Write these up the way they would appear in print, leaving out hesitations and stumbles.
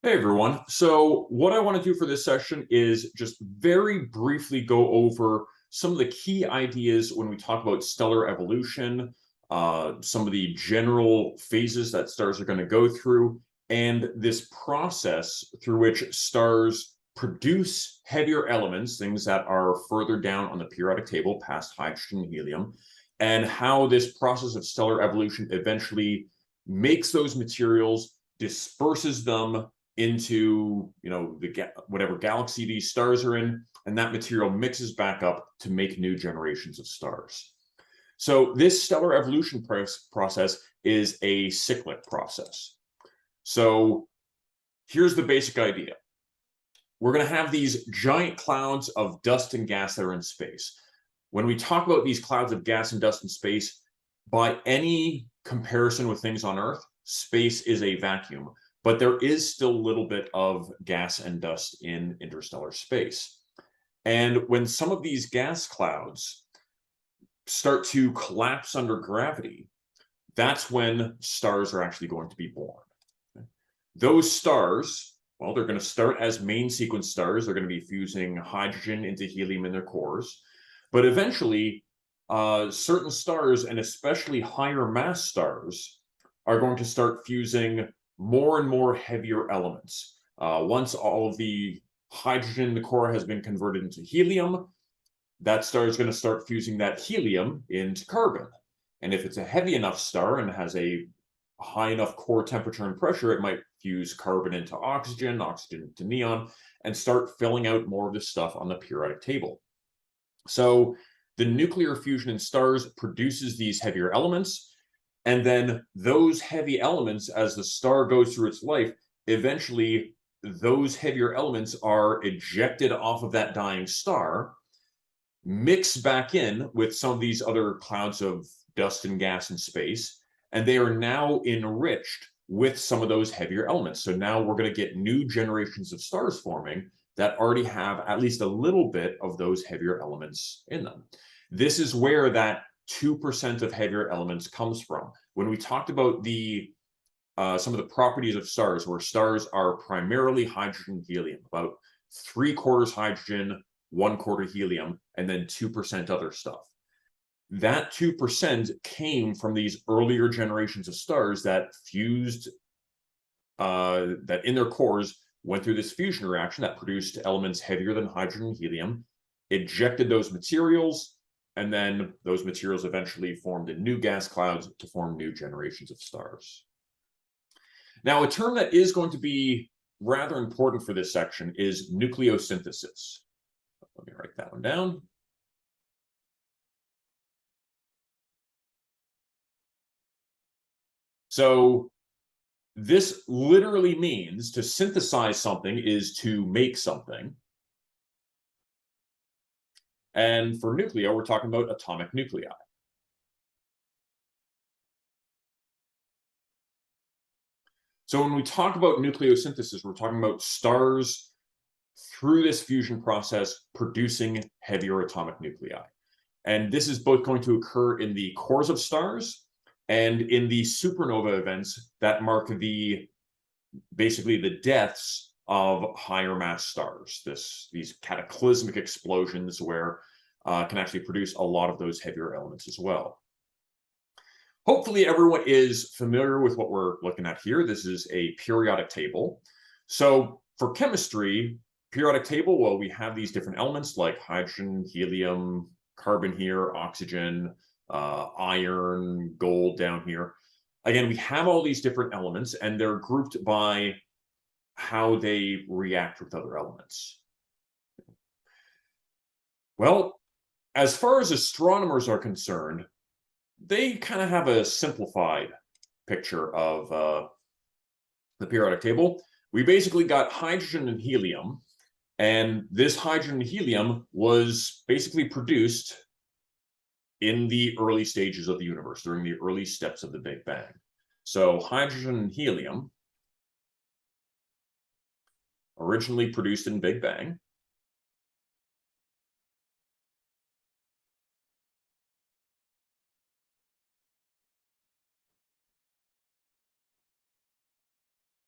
Hey everyone. So what I want to do for this session is just very briefly go over some of the key ideas when we talk about stellar evolution, some of the general phases that stars are going to go through, and this process through which stars produce heavier elements, things that are further down on the periodic table past hydrogen and helium, and how this process of stellar evolution eventually makes those materials, disperses them into whatever galaxy these stars are in, and that material mixes back up to make new generations of stars. So this stellar evolution process is a cyclic process. So here's the basic idea. We're going to have these giant clouds of dust and gas that are in space. When we talk about these clouds of gas and dust in space, by any comparison with things on Earth, space is a vacuum. But there is still a little bit of gas and dust in interstellar space. And when some of these gas clouds start to collapse under gravity, that's when stars are actually going to be born. Those stars, well, they're going to start as main sequence stars. They're going to be fusing hydrogen into helium in their cores. But eventually, certain stars, and especially higher mass stars, are going to start fusing more and more heavier elements. Once all of the hydrogen in the core has been converted into helium, that star is going to start fusing that helium into carbon. And if it's a heavy enough star and has a high enough core temperature and pressure, it might fuse carbon into oxygen, oxygen into neon, and start filling out more of this stuff on the periodic table. So the nuclear fusion in stars produces these heavier elements. And then those heavy elements, as the star goes through its life, eventually those heavier elements are ejected off of that dying star, mix back in with some of these other clouds of dust and gas in space, and they are now enriched with some of those heavier elements. So now we're going to get new generations of stars forming that already have at least a little bit of those heavier elements in them. This is where that 2% of heavier elements comes from. When we talked about some of the properties of stars, where stars are primarily hydrogen helium, about 3/4 hydrogen, 1/4 helium, and then 2% other stuff. That 2% came from these earlier generations of stars that fused, that in their cores went through this fusion reaction that produced elements heavier than hydrogen and helium, ejected those materials, and then those materials eventually formed in new gas clouds to form new generations of stars. Now, a term that is going to be rather important for this section is nucleosynthesis. Let me write that one down. So this literally means to synthesize something is to make something. And for nucleo, we're talking about atomic nuclei. So when we talk about nucleosynthesis, we're talking about stars through this fusion process producing heavier atomic nuclei. And this is both going to occur in the cores of stars and in the supernova events that mark basically the deaths of higher mass stars. These cataclysmic explosions where can actually produce a lot of those heavier elements as well. Hopefully everyone is familiar with what we're looking at here. This is a periodic table. So for chemistry, periodic table, well, we have these different elements like hydrogen, helium, carbon here, oxygen, iron, gold down here. Again, we have all these different elements, and they're grouped by how they react with other elements. Well, as far as astronomers are concerned, they kind of have a simplified picture of the periodic table. We basically got hydrogen and helium, and this hydrogen and helium was basically produced in the early stages of the universe, during the early steps of the Big Bang. So hydrogen and helium originally produced in Big Bang.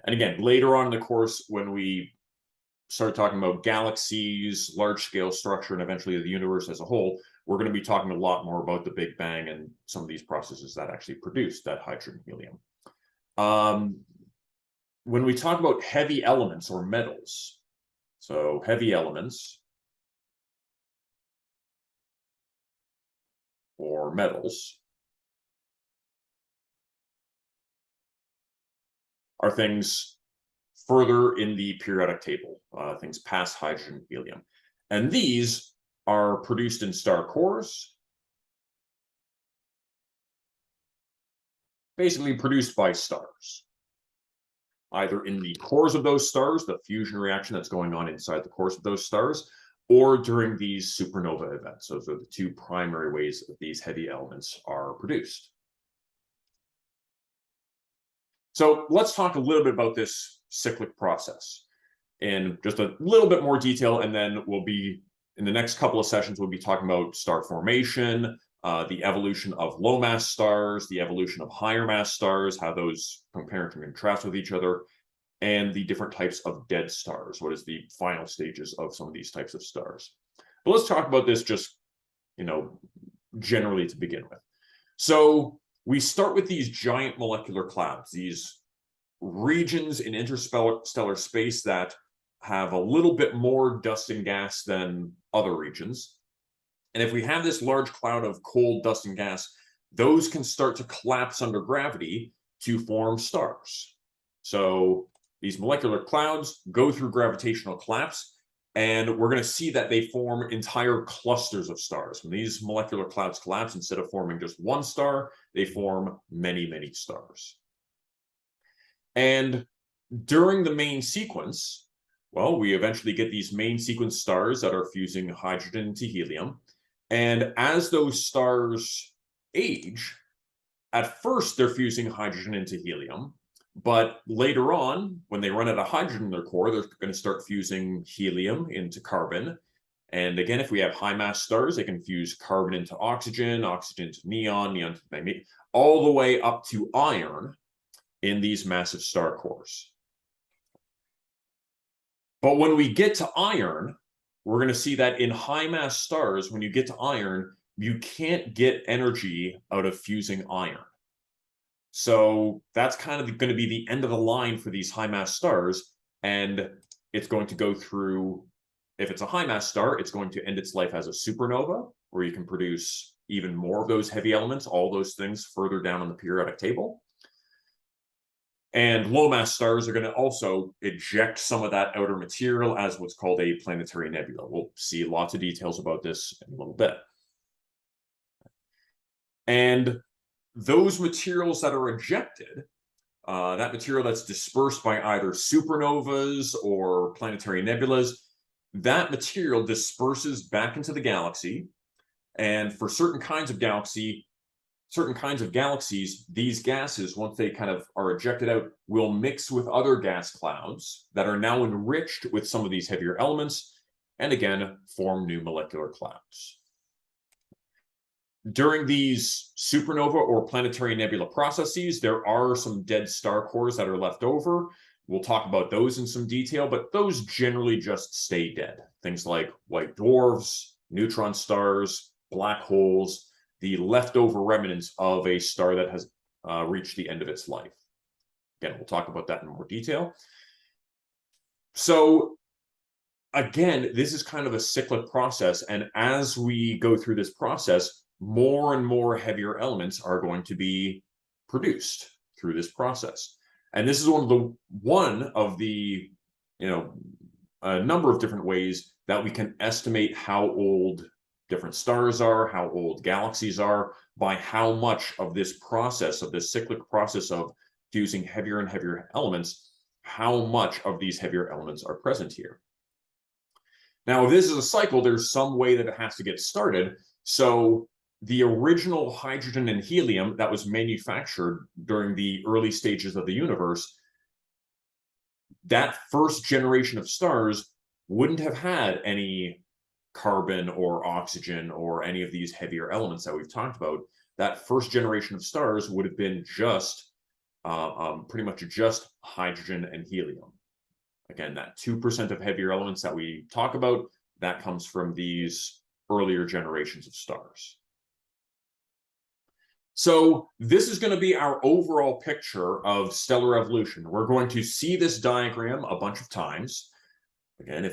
And again, later on in the course, when we start talking about galaxies, large-scale structure, and eventually the universe as a whole, we're going to be talking a lot more about the Big Bang and some of these processes that actually produce that hydrogen helium. When we talk about heavy elements or metals, so heavy elements or metals are things further in the periodic table, things past hydrogen, helium. And these are produced in star cores, basically produced by stars, either in the cores of those stars, the fusion reaction that's going on inside the cores of those stars, or during these supernova events. Those are the two primary ways that these heavy elements are produced. So let's talk a little bit about this cyclic process in just a little bit more detail, and then we'll be, in the next couple of sessions, we'll be talking about star formation, the evolution of low mass stars, the evolution of higher mass stars, how those compare and contrast with each other, and the different types of dead stars. What is the final stages of some of these types of stars? But let's talk about this just, generally to begin with. So we start with these giant molecular clouds, these regions in interstellar space that have a little bit more dust and gas than other regions. And if we have this large cloud of cold dust and gas, those can start to collapse under gravity to form stars. So these molecular clouds go through gravitational collapse, and we're going to see that they form entire clusters of stars. When these molecular clouds collapse, instead of forming just one star, they form many, many stars. And during the main sequence, well, we eventually get these main sequence stars that are fusing hydrogen into helium. And as those stars age, at first they're fusing hydrogen into helium, but later on, when they run out of hydrogen in their core, they're going to start fusing helium into carbon. And again, if we have high mass stars, they can fuse carbon into oxygen, oxygen to neon, neon to magnesium, all the way up to iron in these massive star cores. But when we get to iron, we're going to see that in high mass stars, when you get to iron, you can't get energy out of fusing iron. So that's kind of going to be the end of the line for these high mass stars. And it's going to go through, if it's a high mass star, it's going to end its life as a supernova, where you can produce even more of those heavy elements, all those things further down on the periodic table. And low mass stars are going to also eject some of that outer material as what's called a planetary nebula. We'll see lots of details about this in a little bit. And those materials that are ejected, that material that's dispersed by either supernovas or planetary nebulas, that material disperses back into the galaxy. And for certain kinds of galaxies, these gases, once they kind of are ejected out, will mix with other gas clouds that are now enriched with some of these heavier elements, and again, form new molecular clouds. During these supernova or planetary nebula processes, there are some dead star cores that are left over. We'll talk about those in some detail, but those generally just stay dead. Things like white dwarfs, neutron stars, black holes, the leftover remnants of a star that has reached the end of its life. Again, we'll talk about that in more detail. So again, this is kind of a cyclic process, and as we go through this process, more and more heavier elements are going to be produced through this process. And this is one of the a number of different ways that we can estimate how old different stars are, how old galaxies are, by how much of this process, of this cyclic process of fusing heavier and heavier elements, how much of these heavier elements are present here. Now, if this is a cycle, there's some way that it has to get started. So the original hydrogen and helium that was manufactured during the early stages of the universe, that first generation of stars wouldn't have had any carbon or oxygen or any of these heavier elements that we've talked about. That first generation of stars would have been just pretty much just hydrogen and helium. Again, that 2% of heavier elements that we talk about, that comes from these earlier generations of stars. So this is going to be our overall picture of stellar evolution. We're going to see this diagram a bunch of times. Again,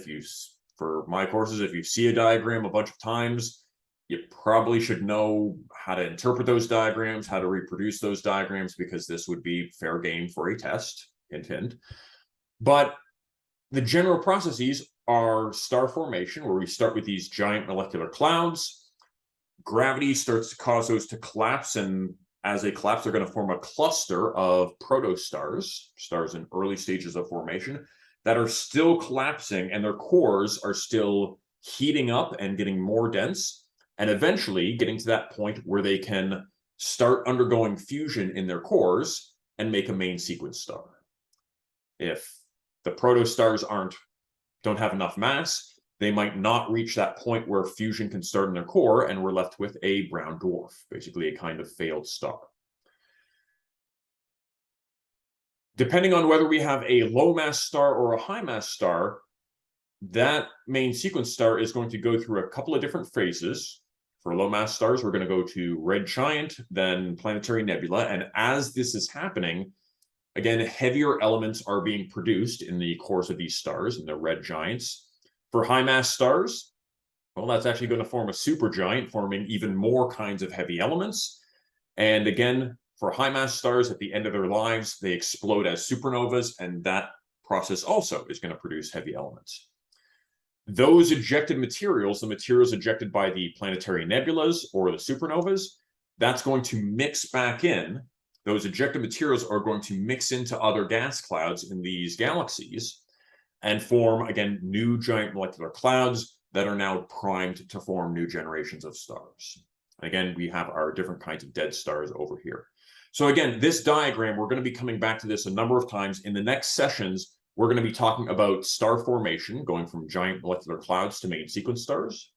for my courses, if you see a diagram a bunch of times, you probably should know how to interpret those diagrams, how to reproduce those diagrams, because this would be fair game for a test, hint, hint. But the general processes are star formation, where we start with these giant molecular clouds. Gravity starts to cause those to collapse, and as they collapse, they're going to form a cluster of protostars, stars in early stages of formation, that are still collapsing, and their cores are still heating up and getting more dense, and eventually getting to that point where they can start undergoing fusion in their cores and make a main sequence star. If the protostars don't have enough mass, they might not reach that point where fusion can start in their core, and we're left with a brown dwarf, basically a kind of failed star. Depending on whether we have a low mass star or a high mass star, that main sequence star is going to go through a couple of different phases. For low mass stars, we're going to go to red giant, then planetary nebula. And as this is happening, again, heavier elements are being produced in the cores of these stars, in the red giants. For high mass stars, well, that's actually going to form a supergiant, forming even more kinds of heavy elements. And again, for high mass stars, at the end of their lives, they explode as supernovas, and that process also is going to produce heavy elements. Those ejected materials, the materials ejected by the planetary nebulas or the supernovas, that's going to mix back in. Those ejected materials are going to mix into other gas clouds in these galaxies and form, again, new giant molecular clouds that are now primed to form new generations of stars. Again, we have our different kinds of dead stars over here. So again, this diagram, we're going to be coming back to this a number of times. In the next sessions, we're going to be talking about star formation, going from giant molecular clouds to main sequence stars.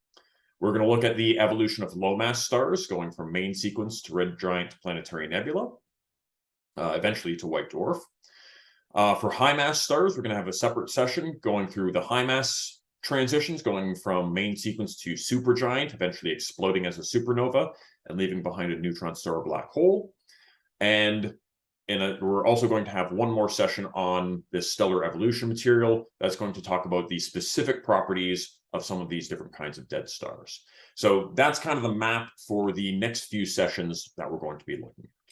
We're going to look at the evolution of low mass stars, going from main sequence to red giant planetary nebula, eventually to white dwarf. For high mass stars, we're going to have a separate session going through the high mass transitions, going from main sequence to supergiant, eventually exploding as a supernova and leaving behind a neutron star or black hole. And we're also going to have one more session on this stellar evolution material that's going to talk about the specific properties of some of these different kinds of dead stars. So that's kind of the map for the next few sessions that we're going to be looking at.